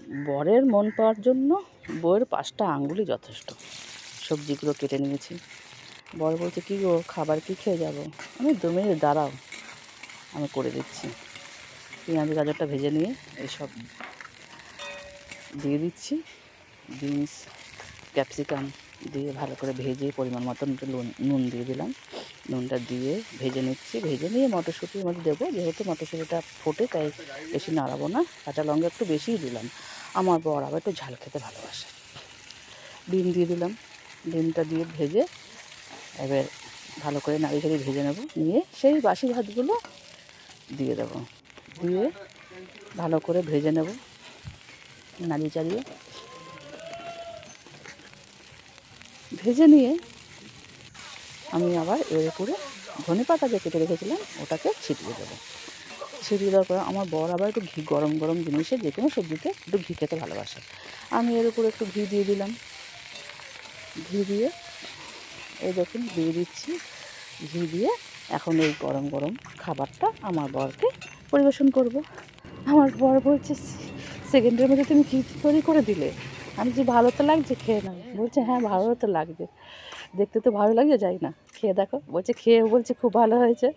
বরের মন পাওয়ার জন্য বউয়ের 5টা আঙ্গুলই যথেষ্ট। সবজিগুলো কেটে নিয়েছি। বর বলছে, কী গো, খাবার কি খেয়ে যাবো? আমি 2 মিনিট দাঁড়াও, আমি করে দিচ্ছি। পেঁয়াজ গাজরটা ভেজে নিয়ে এইসব দিয়ে দিচ্ছি। বিনস, ক্যাপসিকাম দিয়ে ভালো করে ভেজে পরিমাণ মতন একটু নুন দিয়ে দিলাম। নুনটা দিয়ে ভেজে নিচ্ছি। ভেজে নিয়ে মটরশুঁটির মধ্যে দেবো। যেহেতু মটরশুঁটিটা ফোটে তাই বেশি নাড়াবো না। কাঁচা লঙ্কা একটু বেশিই দিলাম। আমার বর আবার একটু ঝাল খেতে ভালোবাসে। ডিম দিয়ে দিলাম। ডিমটা দিয়ে ভেজে এবার ভালো করে নাড়িয়ে চাড়িয়ে ভেজে নেব। নিয়ে সেই বাসি ভাতগুলো দিয়ে দেবো। দিয়ে ভালো করে ভেজে নেব নাড়িয়ে চাড়িয়ে। ভেজে নিয়ে আমি আবার এর উপরে ধনেপাতা যে কেটে রেখেছিলাম ওটাকে ছিটিয়ে দেবো। ছিটিয়ে দেওয়ার পর আমার বর আবার একটু ঘি, গরম গরম জিনিসে যে কোনো সবজিতে একটু ঘি খেতে ভালোবাসে। আমি এর উপরে একটু ঘি দিয়ে দিলাম। ঘি দিয়ে এই দেখুন দিয়ে দিচ্ছি। ঘি দিয়ে এখন এই গরম গরম খাবারটা আমার বরকে পরিবেশন করব। আমার বর বলছে, সেকেন্ডের মধ্যে তুমি কী তৈরি করে দিলে? আমি যে ভালো তো লাগছে, খেয়ে নাও। বলছে, হ্যাঁ ভালো তো লাগছে, দেখতে তো ভালো লাগছে, যাই না খেয়ে দেখো। বলছে, খেয়ে বলছে খুব ভালো হয়েছে।